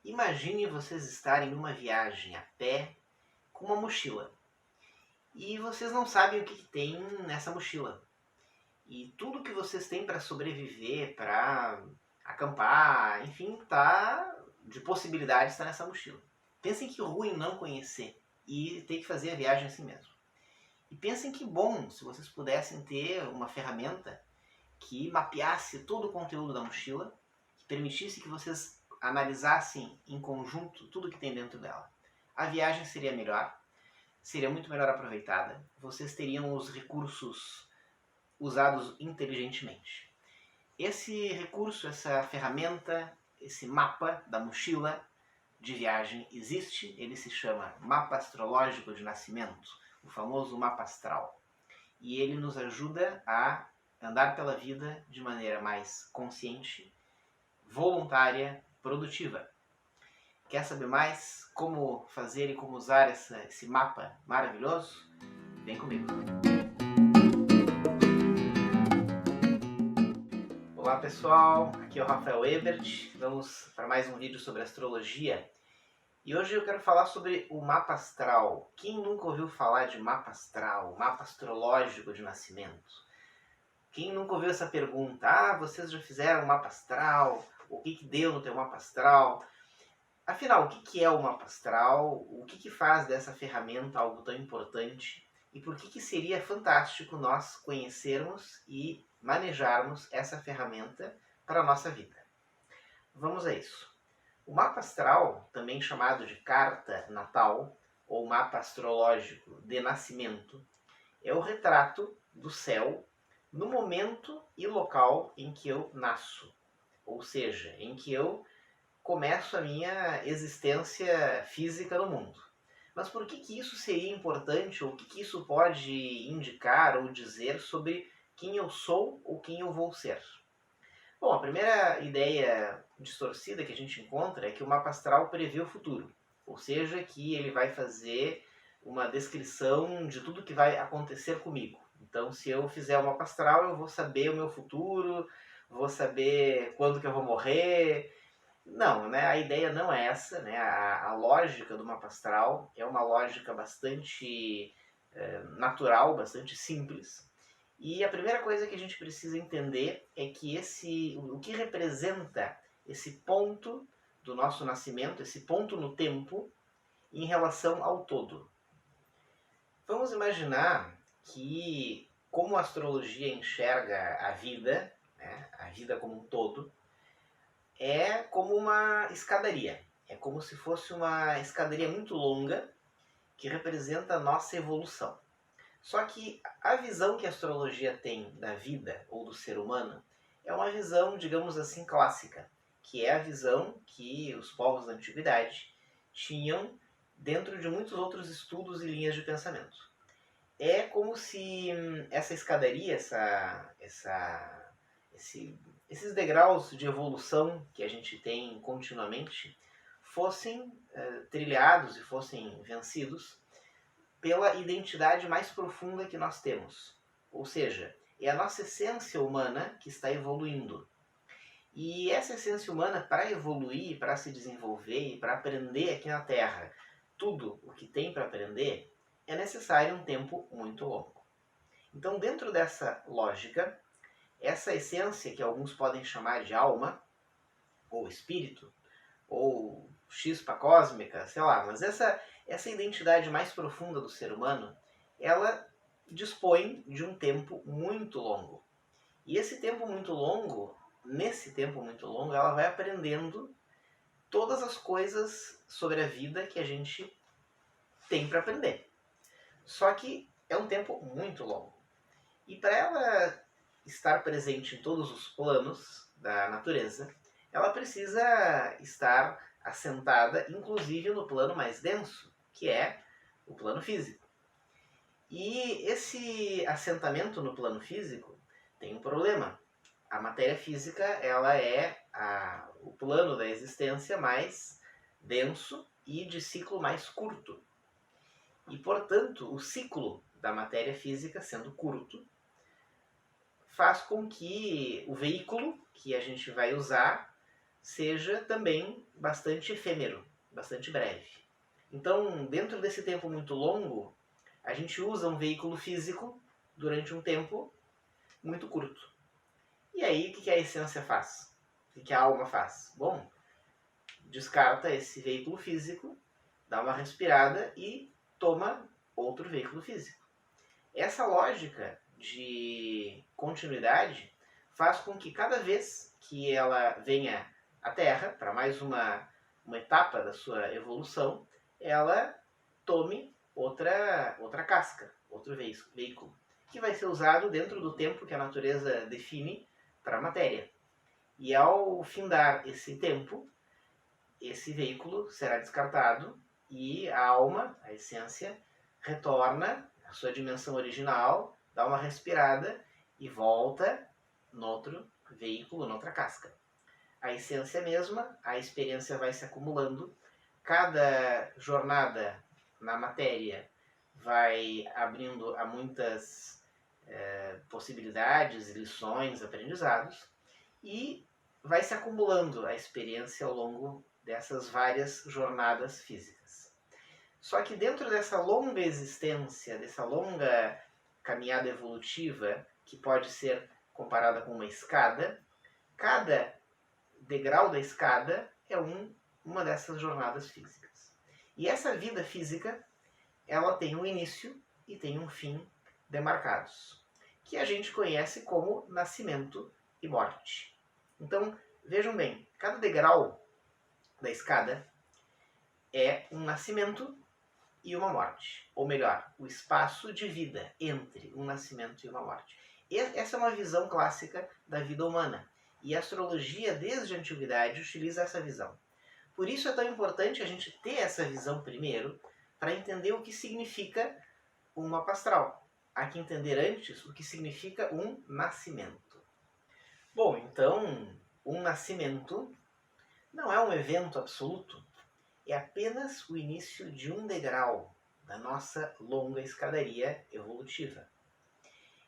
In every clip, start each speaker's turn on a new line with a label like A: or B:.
A: Imagine vocês estarem numa viagem a pé com uma mochila e vocês não sabem o que tem nessa mochila. E tudo que vocês têm para sobreviver, para acampar, enfim, tá de possibilidades está nessa mochila. Pensem que ruim não conhecer e ter que fazer a viagem assim mesmo. E pensem que bom se vocês pudessem ter uma ferramenta que mapeasse todo o conteúdo da mochila, que permitisse que vocês analisassem em conjunto tudo que tem dentro dela. A viagem seria melhor, seria muito melhor aproveitada, vocês teriam os recursos usados inteligentemente. Esse recurso, essa ferramenta, esse mapa da mochila de viagem existe, ele se chama Mapa Astrológico de Nascimento, o famoso mapa astral. E ele nos ajuda a andar pela vida de maneira mais consciente, voluntária, produtiva. Quer saber mais como fazer e como usar esse mapa maravilhoso? Vem comigo! Olá pessoal, aqui é o Rafael Ebert, vamos para mais um vídeo sobre astrologia. E hoje eu quero falar sobre o mapa astral. Quem nunca ouviu falar de mapa astral, mapa astrológico de nascimento? Quem nunca ouviu essa pergunta? Ah, vocês já fizeram um mapa astral? O que deu no teu mapa astral? Afinal, o que é o mapa astral? O que faz dessa ferramenta algo tão importante? E por que seria fantástico nós conhecermos e manejarmos essa ferramenta para a nossa vida? Vamos a isso. O mapa astral, também chamado de carta natal, ou mapa astrológico de nascimento, é o retrato do céu no momento e local em que eu nasço, ou seja, em que eu começo a minha existência física no mundo. Mas por que isso seria importante, ou o que isso pode indicar ou dizer sobre quem eu sou ou quem eu vou ser? Bom, a primeira ideia distorcida que a gente encontra é que o mapa astral prevê o futuro, ou seja, que ele vai fazer uma descrição de tudo que vai acontecer comigo. Então, se eu fizer o mapa astral, eu vou saber o meu futuro, vou saber quando que eu vou morrer. Não, né? A ideia não é essa, né? A lógica do mapa astral é uma lógica bastante natural, bastante simples. E a primeira coisa que a gente precisa entender é que o que representa esse ponto do nosso nascimento, esse ponto no tempo, em relação ao todo. Vamos imaginar que, como a astrologia enxerga a vida, né, a vida como um todo, é como uma escadaria. É como se fosse uma escadaria muito longa que representa a nossa evolução. Só que a visão que a astrologia tem da vida ou do ser humano é uma visão, digamos assim, clássica, que é a visão que os povos da antiguidade tinham dentro de muitos outros estudos e linhas de pensamento. É como se essa escadaria, esses degraus de evolução que a gente tem continuamente, fossem trilhados e fossem vencidos pela identidade mais profunda que nós temos. Ou seja, é a nossa essência humana que está evoluindo. E essa essência humana, para evoluir, para se desenvolver e para aprender aqui na Terra tudo o que tem para aprender, é necessário um tempo muito longo. Então, dentro dessa lógica, essa essência que alguns podem chamar de alma, ou espírito, ou chispa cósmica, sei lá, mas essa identidade mais profunda do ser humano, ela dispõe de um tempo muito longo. E esse tempo muito longo, nesse tempo muito longo, ela vai aprendendo todas as coisas sobre a vida que a gente tem para aprender. Só que é um tempo muito longo. E para ela estar presente em todos os planos da natureza, ela precisa estar assentada, inclusive no plano mais denso, que é o plano físico. E esse assentamento no plano físico tem um problema. A matéria física, ela é o plano da existência mais denso e de ciclo mais curto. E, portanto, o ciclo da matéria física, sendo curto, faz com que o veículo que a gente vai usar seja também bastante efêmero, bastante breve. Então, dentro desse tempo muito longo, a gente usa um veículo físico durante um tempo muito curto. E aí, o que a essência faz? O que a alma faz? Bom, descarta esse veículo físico, dá uma respirada e toma outro veículo físico. Essa lógica de continuidade faz com que cada vez que ela venha à Terra, para mais uma etapa da sua evolução, ela tome outra casca, outro veículo, que vai ser usado dentro do tempo que a natureza define para a matéria. E ao findar esse tempo, esse veículo será descartado e a alma, a essência, retorna à sua dimensão original, dá uma respirada e volta noutro veículo, noutra casca. A essência é a mesma, a experiência vai se acumulando, cada jornada na matéria vai abrindo a muitas possibilidades, lições, aprendizados, e vai se acumulando a experiência ao longo dessas várias jornadas físicas. Só que dentro dessa longa existência, dessa longa caminhada evolutiva, que pode ser comparada com uma escada, cada degrau da escada é uma dessas jornadas físicas. E essa vida física, ela tem um início e tem um fim demarcados, que a gente conhece como nascimento e morte. Então, vejam bem, cada degrau da escada é um nascimento e uma morte. Ou melhor, o espaço de vida entre um nascimento e uma morte. Essa é uma visão clássica da vida humana. E a astrologia, desde a antiguidade, utiliza essa visão. Por isso é tão importante a gente ter essa visão primeiro, para entender o que significa um mapa astral. Há que entender antes o que significa um nascimento. Bom, então, um nascimento não é um evento absoluto, é apenas o início de um degrau da nossa longa escadaria evolutiva.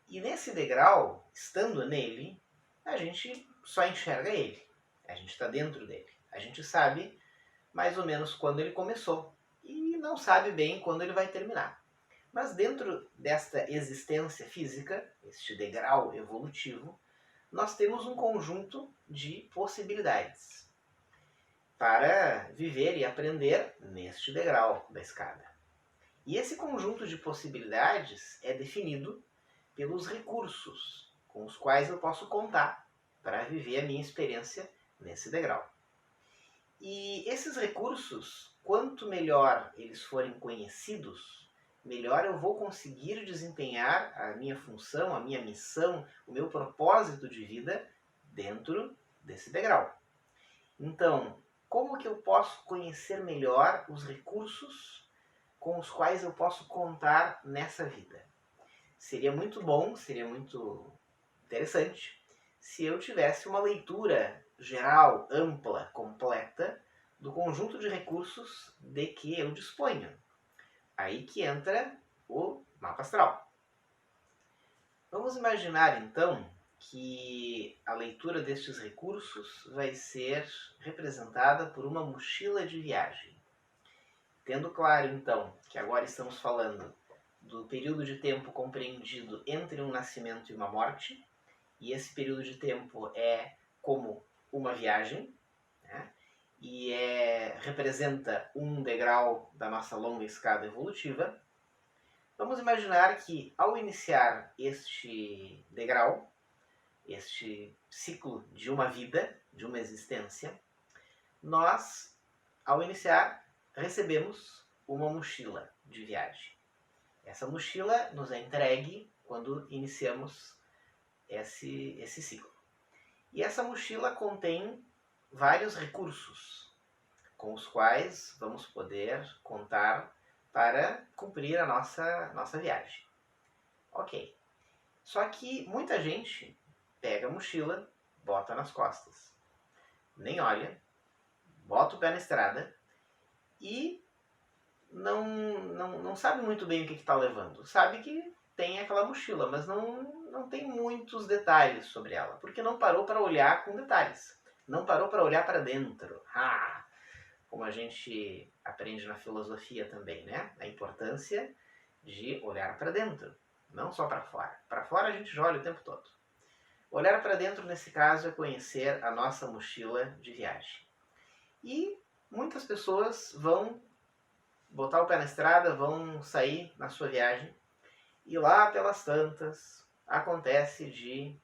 A: E nesse degrau, estando nele, a gente só enxerga ele. A gente está dentro dele. A gente sabe mais ou menos quando ele começou e não sabe bem quando ele vai terminar. Mas dentro desta existência física, este degrau evolutivo, nós temos um conjunto de possibilidades para viver e aprender neste degrau da escada. E esse conjunto de possibilidades é definido pelos recursos com os quais eu posso contar para viver a minha experiência nesse degrau. E esses recursos, quanto melhor eles forem conhecidos, melhor eu vou conseguir desempenhar a minha função, a minha missão, o meu propósito de vida dentro desse degrau. Então, como que eu posso conhecer melhor os recursos com os quais eu posso contar nessa vida? Seria muito bom, seria muito interessante se eu tivesse uma leitura geral, ampla, completa do conjunto de recursos de que eu disponho. Aí que entra o mapa astral. Vamos imaginar então que a leitura destes recursos vai ser representada por uma mochila de viagem. Tendo claro então que agora estamos falando do período de tempo compreendido entre um nascimento e uma morte, e esse período de tempo é como uma viagem, né? E representa um degrau da nossa longa escada evolutiva. Vamos imaginar que ao iniciar este degrau, este ciclo de uma vida, de uma existência, nós, ao iniciar, recebemos uma mochila de viagem. Essa mochila nos é entregue quando iniciamos esse ciclo. E essa mochila contém vários recursos com os quais vamos poder contar para cumprir a nossa viagem. Ok. Só que muita gente pega a mochila, bota nas costas, nem olha, bota o pé na estrada e não sabe muito bem o que está levando. Sabe que tem aquela mochila, mas não tem muitos detalhes sobre ela, porque não parou para olhar com detalhes. Não parou para olhar para dentro. Ah, como a gente aprende na filosofia também, né? A importância de olhar para dentro, não só para fora. Para fora a gente já olha o tempo todo. Olhar para dentro, nesse caso, é conhecer a nossa mochila de viagem. E muitas pessoas vão botar o pé na estrada, vão sair na sua viagem e lá pelas tantas acontece de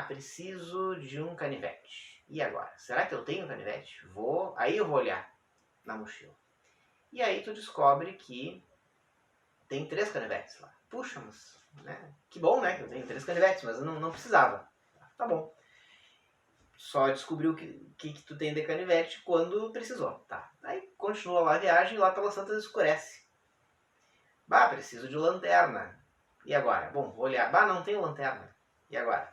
A: preciso de um canivete. E agora? Será que eu tenho um canivete? Aí eu vou olhar na mochila. E aí tu descobre que tem 3 canivetes lá. Puxa, mas né? Que bom, né? Que eu tenho 3 canivetes, mas eu não precisava. Tá bom. Só descobriu que tu tem de canivete quando precisou. Tá. Aí continua lá a viagem e lá pelas tantas escurece. Preciso de lanterna. E agora? Bom, vou olhar. Não tenho lanterna. E agora?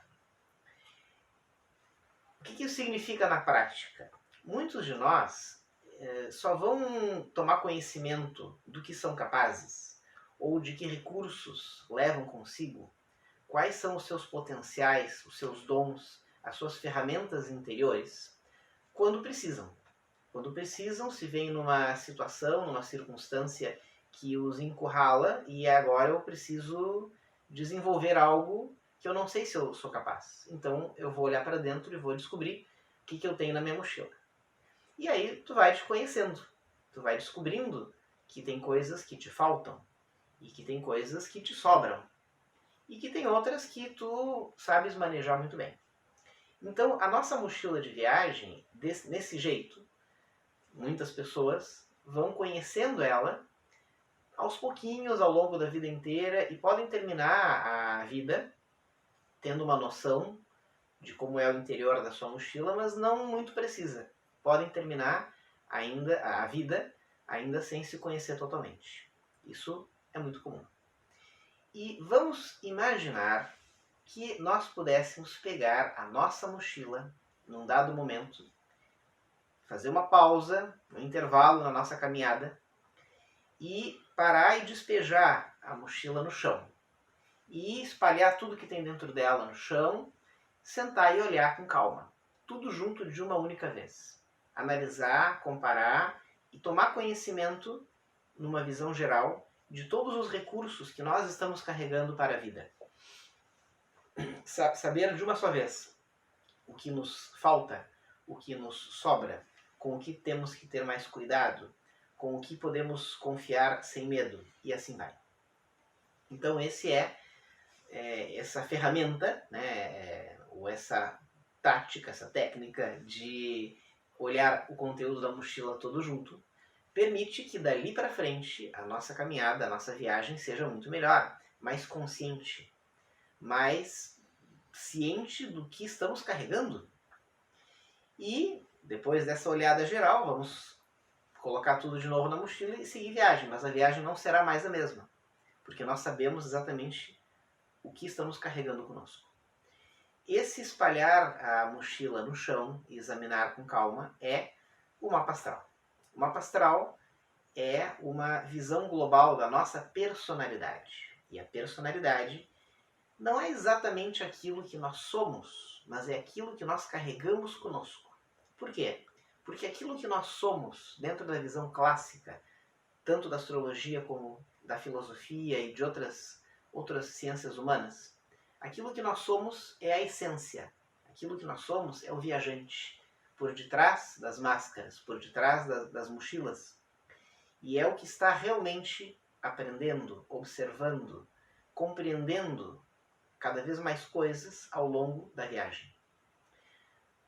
A: O que isso significa na prática? Muitos de nós só vão tomar conhecimento do que são capazes ou de que recursos levam consigo, quais são os seus potenciais, os seus dons, as suas ferramentas interiores, quando precisam. Quando precisam, se veem numa situação, numa circunstância que os encurrala e agora eu preciso desenvolver algo que eu não sei se eu sou capaz. Então eu vou olhar para dentro e vou descobrir o que eu tenho na minha mochila. E aí tu vai te conhecendo, tu vai descobrindo que tem coisas que te faltam e que tem coisas que te sobram e que tem outras que tu sabes manejar muito bem. Então a nossa mochila de viagem, nesse jeito, muitas pessoas vão conhecendo ela aos pouquinhos, ao longo da vida inteira, e podem terminar a vida tendo uma noção de como é o interior da sua mochila, mas não muito precisa. Podem terminar ainda a vida ainda sem se conhecer totalmente. Isso é muito comum. E vamos imaginar que nós pudéssemos pegar a nossa mochila num dado momento, fazer uma pausa, um intervalo na nossa caminhada e parar e despejar a mochila no chão. E espalhar tudo que tem dentro dela no chão, sentar e olhar com calma. Tudo junto de uma única vez. Analisar, comparar e tomar conhecimento, numa visão geral, de todos os recursos que nós estamos carregando para a vida. Saber de uma só vez o que nos falta, o que nos sobra, com o que temos que ter mais cuidado, com o que podemos confiar sem medo, e assim vai. Então esse essa ferramenta, né, ou essa tática, essa técnica de olhar o conteúdo da mochila todo junto, permite que dali para frente a nossa caminhada, a nossa viagem seja muito melhor, mais consciente, mais ciente do que estamos carregando. E depois dessa olhada geral, vamos colocar tudo de novo na mochila e seguir viagem, mas a viagem não será mais a mesma, porque nós sabemos exatamente o que estamos carregando conosco. Esse espalhar a mochila no chão e examinar com calma é o mapa astral. O mapa astral é uma visão global da nossa personalidade. E a personalidade não é exatamente aquilo que nós somos, mas é aquilo que nós carregamos conosco. Por quê? Porque aquilo que nós somos, dentro da visão clássica, tanto da astrologia como da filosofia e de outras ciências humanas, aquilo que nós somos é a essência. Aquilo que nós somos é o viajante, por detrás das máscaras, por detrás das mochilas. E é o que está realmente aprendendo, observando, compreendendo cada vez mais coisas ao longo da viagem.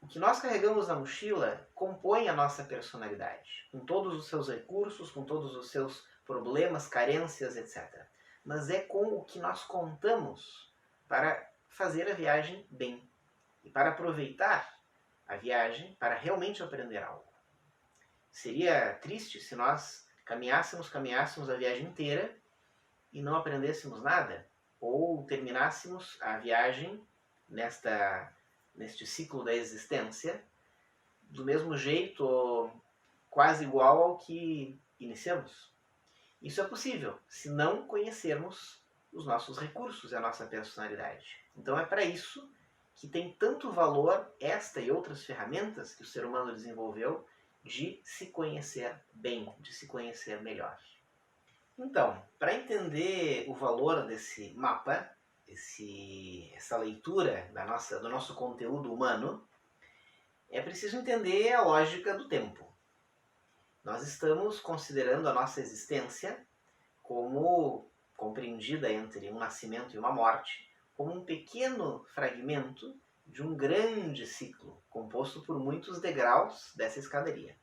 A: O que nós carregamos na mochila compõe a nossa personalidade, com todos os seus recursos, com todos os seus problemas, carências, etc. Mas é com o que nós contamos para fazer a viagem bem e para aproveitar a viagem para realmente aprender algo. Seria triste se nós caminhássemos a viagem inteira e não aprendêssemos nada, ou terminássemos a viagem neste ciclo da existência do mesmo jeito, ou quase igual ao que iniciamos. Isso é possível se não conhecermos os nossos recursos e a nossa personalidade. Então é para isso que tem tanto valor esta e outras ferramentas que o ser humano desenvolveu de se conhecer bem, de se conhecer melhor. Então, para entender o valor desse mapa, essa leitura do nosso conteúdo humano, é preciso entender a lógica do tempo. Nós estamos considerando a nossa existência como compreendida entre um nascimento e uma morte, como um pequeno fragmento de um grande ciclo, composto por muitos degraus dessa escadaria.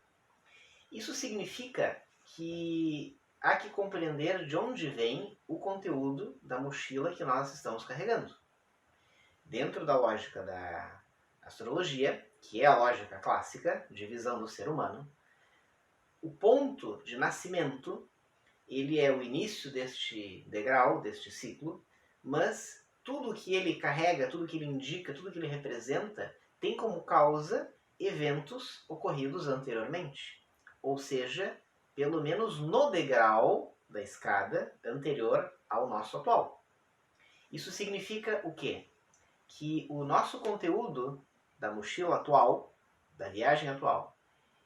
A: Isso significa que há que compreender de onde vem o conteúdo da mochila que nós estamos carregando. Dentro da lógica da astrologia, que é a lógica clássica de visão do ser humano, o ponto de nascimento, ele é o início deste degrau, deste ciclo, mas tudo que ele carrega, tudo que ele indica, tudo que ele representa, tem como causa eventos ocorridos anteriormente. Ou seja, pelo menos no degrau da escada anterior ao nosso atual. Isso significa o quê? Que o nosso conteúdo da mochila atual, da viagem atual,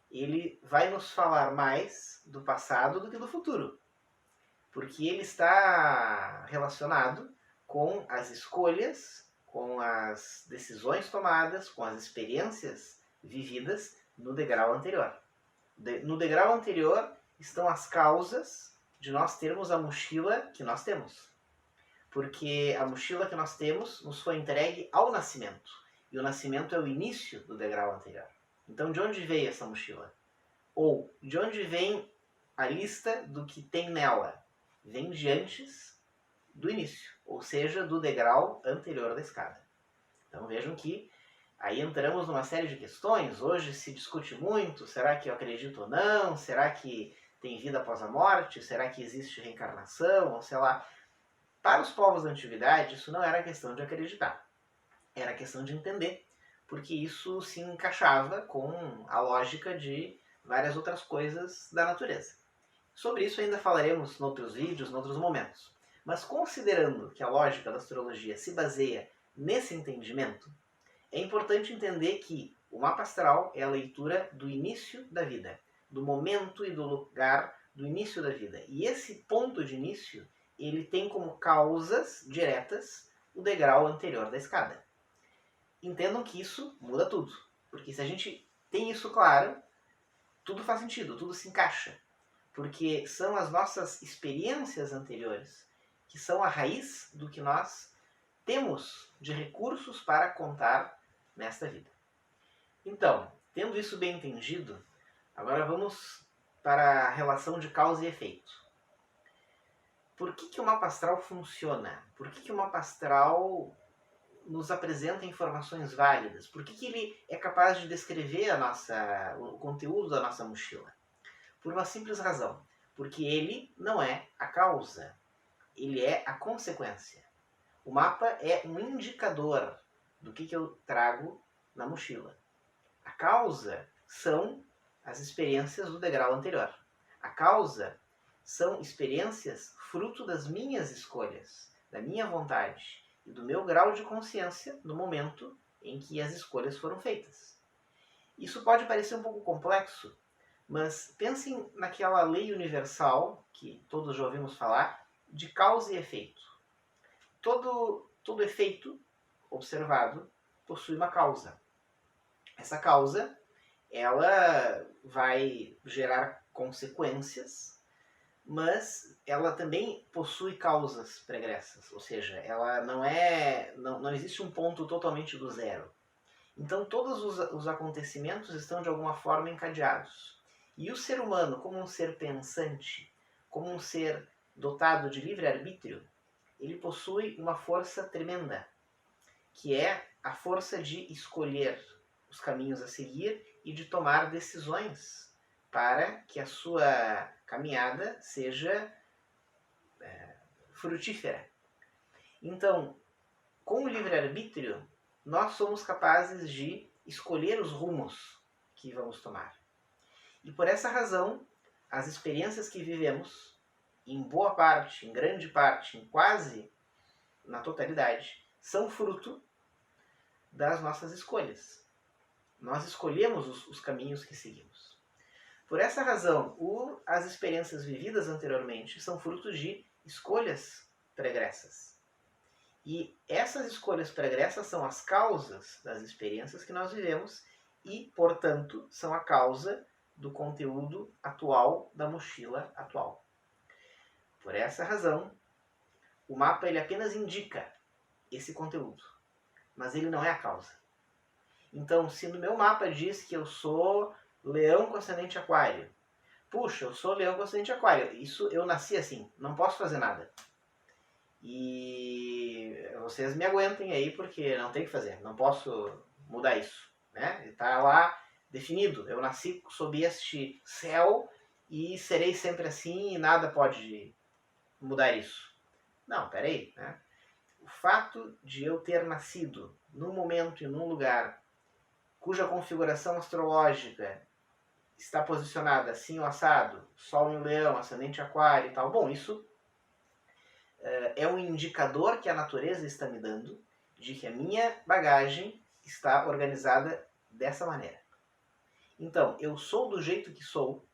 A: ele vai nos falar mais do passado do que do futuro. Porque ele está relacionado com as escolhas, com as decisões tomadas, com as experiências vividas no degrau anterior. No degrau anterior estão as causas de nós termos a mochila que nós temos. Porque a mochila que nós temos nos foi entregue ao nascimento. E o nascimento é o início do degrau anterior. Então, de onde veio essa mochila? Ou, de onde vem a lista do que tem nela? Vem de antes do início, ou seja, do degrau anterior da escada. Então, vejam que aí entramos numa série de questões. Hoje se discute muito, será que eu acredito ou não? Será que tem vida após a morte? Será que existe reencarnação? Ou sei lá. Para os povos da antiguidade, isso não era questão de acreditar. Era questão de entender, porque isso se encaixava com a lógica de várias outras coisas da natureza. Sobre isso ainda falaremos em outros vídeos, em outros momentos. Mas considerando que a lógica da astrologia se baseia nesse entendimento, é importante entender que o mapa astral é a leitura do início da vida, do momento e do lugar do início da vida. E esse ponto de início, ele tem como causas diretas o degrau anterior da escada. Entendam que isso muda tudo. Porque se a gente tem isso claro, tudo faz sentido, tudo se encaixa. Porque são as nossas experiências anteriores que são a raiz do que nós temos de recursos para contar nesta vida. Então, tendo isso bem entendido, agora vamos para a relação de causa e efeito. Por que o mapa astral funciona? Por que o mapa astral nos apresenta informações válidas? Por que ele é capaz de descrever o conteúdo da nossa mochila? Por uma simples razão. Porque ele não é a causa. Ele é a consequência. O mapa é um indicador do que eu trago na mochila. A causa são as experiências do degrau anterior. A causa são experiências fruto das minhas escolhas, da minha vontade e do meu grau de consciência no momento em que as escolhas foram feitas. Isso pode parecer um pouco complexo, mas pensem naquela lei universal, que todos já ouvimos falar, de causa e efeito. Todo efeito observado possui uma causa. Essa causa, ela vai gerar consequências, mas ela também possui causas pregressas, ou seja, ela não existe um ponto totalmente do zero. Então todos os acontecimentos estão de alguma forma encadeados. E o ser humano, como um ser pensante, como um ser dotado de livre-arbítrio, ele possui uma força tremenda, que é a força de escolher os caminhos a seguir e de tomar decisões para que a sua caminhada seja frutífera. Então, com o livre-arbítrio, nós somos capazes de escolher os rumos que vamos tomar. E por essa razão, as experiências que vivemos, em boa parte, em grande parte, em quase na totalidade, são fruto das nossas escolhas. Nós escolhemos os caminhos que seguimos. Por essa razão, as experiências vividas anteriormente são frutos de escolhas pregressas. E essas escolhas pregressas são as causas das experiências que nós vivemos e, portanto, são a causa do conteúdo atual da mochila atual. Por essa razão, o mapa ele apenas indica esse conteúdo, mas ele não é a causa. Então, se no meu mapa diz que eu sou leão com ascendente aquário, puxa, eu sou leão com ascendente aquário, isso eu nasci assim, não posso fazer nada. E vocês me aguentem aí porque não tem o que fazer, não posso mudar isso, né? Está lá definido, eu nasci sob este céu e serei sempre assim e nada pode mudar isso. Não, peraí, né? O fato de eu ter nascido num momento e num lugar cuja configuração astrológica está posicionada assim o assado, Sol em Leão, ascendente Aquário e tal, bom, isso é um indicador que a natureza está me dando de que a minha bagagem está organizada dessa maneira. Então, eu sou do jeito que sou,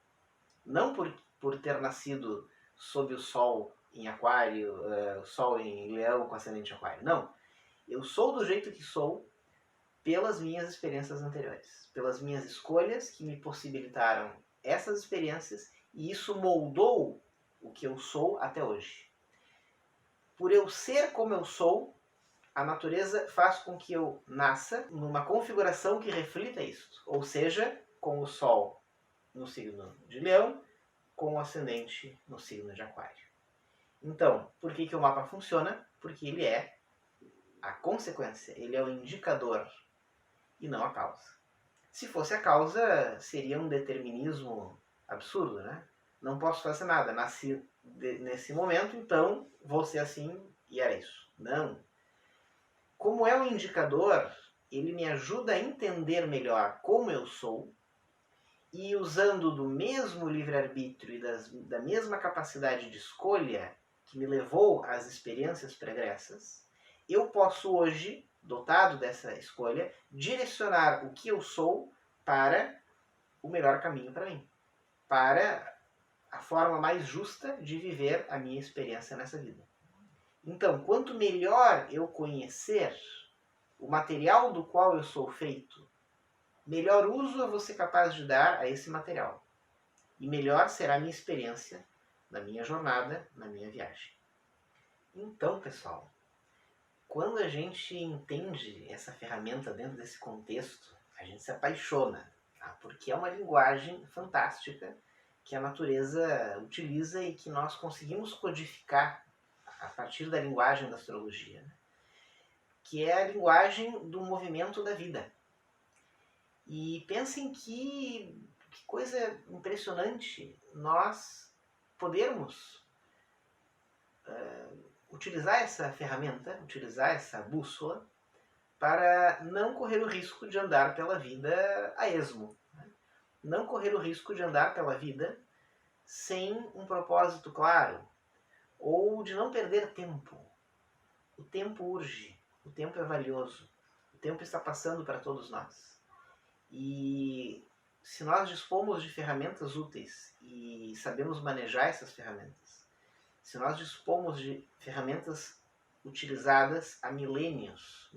A: não por ter nascido sob o Sol em Aquário, Sol em Leão com ascendente Aquário, não. Eu sou do jeito que sou pelas minhas experiências anteriores, pelas minhas escolhas que me possibilitaram essas experiências e isso moldou o que eu sou até hoje. Por eu ser como eu sou, a natureza faz com que eu nasça numa configuração que reflita isso. Ou seja, com o Sol no signo de Leão, com o ascendente no signo de Aquário. Então, por que o mapa funciona? Porque ele é a consequência, ele é o indicador e não a causa. Se fosse a causa, seria um determinismo absurdo, né? Não posso fazer nada, nasci nesse momento, então vou ser assim e era isso. Não. Como é um indicador, ele me ajuda a entender melhor como eu sou e usando do mesmo livre-arbítrio e da mesma capacidade de escolha que me levou às experiências pregressas, eu posso hoje, dotado dessa escolha, direcionar o que eu sou para o melhor caminho para mim, para a forma mais justa de viver a minha experiência nessa vida. Então, quanto melhor eu conhecer o material do qual eu sou feito, melhor uso eu vou ser capaz de dar a esse material. E melhor será a minha experiência na minha jornada, na minha viagem. Então, pessoal, quando a gente entende essa ferramenta dentro desse contexto, a gente se apaixona, tá? Porque é uma linguagem fantástica que a natureza utiliza e que nós conseguimos codificar a partir da linguagem da astrologia, né? Que é a linguagem do movimento da vida. E pensem que coisa impressionante nós podermos utilizar essa ferramenta, utilizar essa bússola para não correr o risco de andar pela vida a esmo. Né? Não correr o risco de andar pela vida sem um propósito claro ou de não perder tempo. O tempo urge, o tempo é valioso, o tempo está passando para todos nós. E se nós dispomos de ferramentas úteis e sabemos manejar essas ferramentas, se nós dispomos de ferramentas utilizadas há milênios,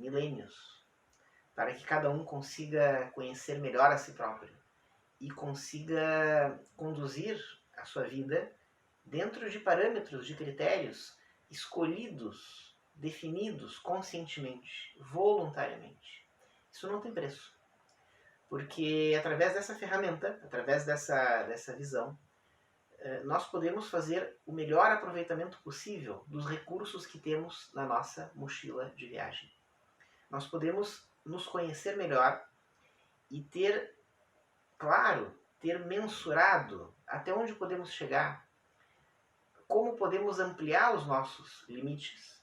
A: para que cada um consiga conhecer melhor a si próprio e consiga conduzir a sua vida dentro de parâmetros, de critérios escolhidos, definidos conscientemente, voluntariamente. Isso não tem preço. Porque através dessa ferramenta, através dessa visão, nós podemos fazer o melhor aproveitamento possível dos recursos que temos na nossa mochila de viagem. Nós podemos nos conhecer melhor e ter, claro, ter mensurado até onde podemos chegar, como podemos ampliar os nossos limites,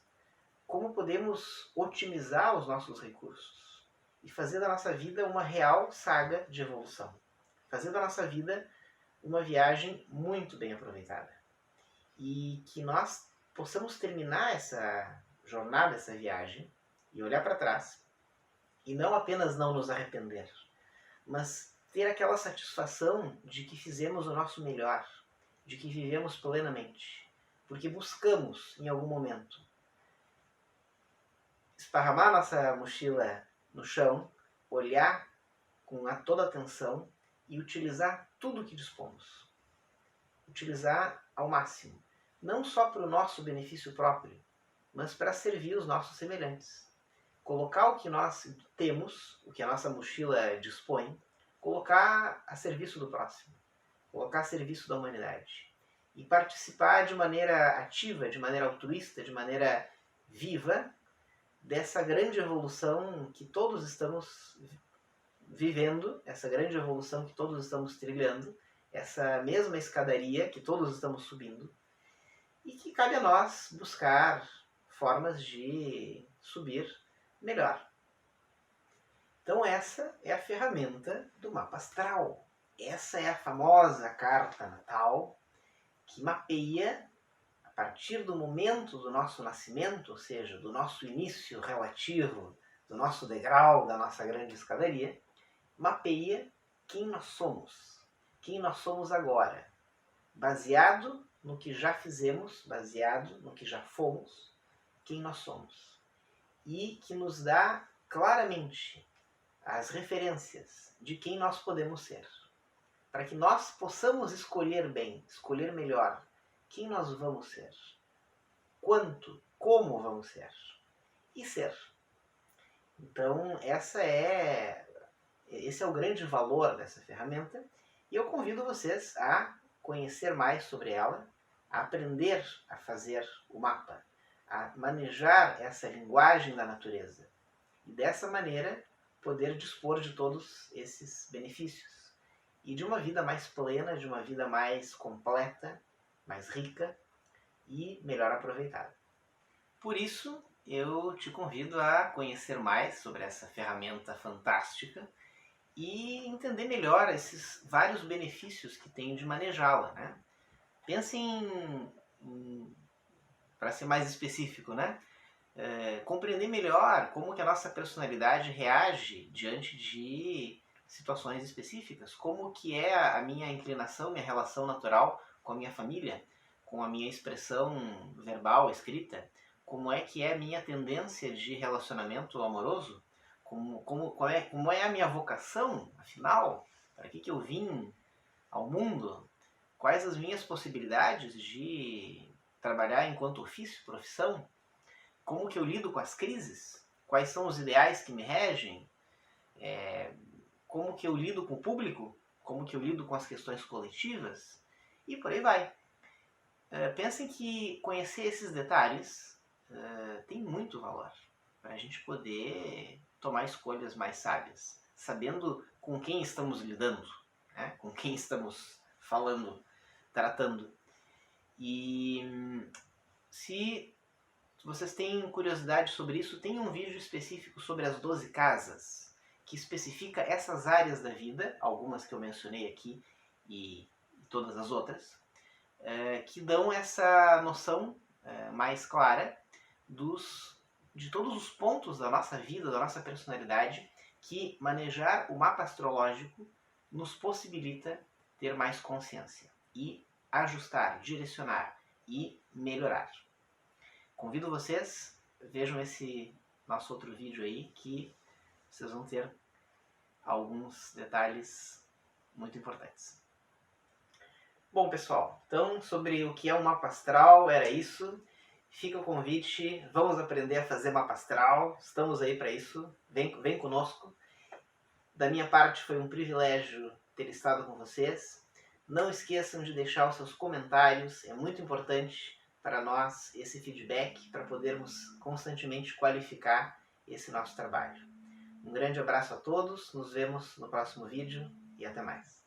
A: como podemos otimizar os nossos recursos e fazer da nossa vida uma real saga de evolução. Fazer da nossa vida uma viagem muito bem aproveitada. E que nós possamos terminar essa jornada, essa viagem, e olhar para trás E não apenas não nos arrepender, mas ter aquela satisfação de que fizemos o nosso melhor, de que vivemos plenamente, porque buscamos em algum momento esparramar nossa mochila no chão, olhar com toda a atenção e utilizar tudo o que dispomos. Utilizar ao máximo, não só para o nosso benefício próprio, mas para servir os nossos semelhantes. Colocar o que nós temos, o que a nossa mochila dispõe, colocar a serviço do próximo, colocar a serviço da humanidade. E participar de maneira ativa, de maneira altruísta, de maneira viva, dessa grande evolução que todos estamos vivendo, essa grande evolução que todos estamos trilhando, essa mesma escadaria que todos estamos subindo, e que cabe a nós buscar formas de subir melhor. Então essa é a ferramenta do mapa astral. Essa é a famosa carta natal que mapeia, a partir do momento do nosso nascimento, ou seja, do nosso início relativo, do nosso degrau, da nossa grande escadaria, mapeia quem nós somos agora, baseado no que já fizemos, baseado no que já fomos, quem nós somos. E que nos dá claramente as referências de quem nós podemos ser, para que nós possamos escolher bem, escolher melhor quem nós vamos ser, quanto, como vamos ser e ser. Então esse é o grande valor dessa ferramenta e eu convido vocês a conhecer mais sobre ela, a aprender a fazer o mapa, a manejar essa linguagem da natureza e dessa maneira poder dispor de todos esses benefícios e de uma vida mais plena, de uma vida mais completa, mais rica e melhor aproveitada. Por isso, eu te convido a conhecer mais sobre essa ferramenta fantástica e entender melhor esses vários benefícios que tem de manejá-la, né? Pense para ser mais específico, né? Compreender melhor como que a nossa personalidade reage diante de situações específicas, como que é a minha inclinação, minha relação natural com a minha família, com a minha expressão verbal, escrita, como é que é a minha tendência de relacionamento amoroso, como é a minha vocação, afinal, para que eu vim ao mundo, quais as minhas possibilidades de trabalhar enquanto ofício, profissão, como que eu lido com as crises, quais são os ideais que me regem, como que eu lido com o público, como que eu lido com as questões coletivas, e por aí vai. Pensem que conhecer esses detalhes tem muito valor para a gente poder tomar escolhas mais sábias, sabendo com quem estamos lidando, né? Com quem estamos falando, tratando. E se vocês têm curiosidade sobre isso, tem um vídeo específico sobre as 12 casas, que especifica essas áreas da vida, algumas que eu mencionei aqui e todas as outras, que dão essa noção mais clara de todos os pontos da nossa vida, da nossa personalidade, que manejar o mapa astrológico nos possibilita ter mais consciência e ajustar, direcionar e melhorar. Convido vocês, vejam esse nosso outro vídeo aí, que vocês vão ter alguns detalhes muito importantes. Bom, pessoal, então sobre o que é um mapa astral, era isso. Fica o convite, vamos aprender a fazer mapa astral, estamos aí para isso, vem conosco. Da minha parte foi um privilégio ter estado com vocês. Não esqueçam de deixar os seus comentários, é muito importante para nós esse feedback, para podermos constantemente qualificar esse nosso trabalho. Um grande abraço a todos, nos vemos no próximo vídeo e até mais.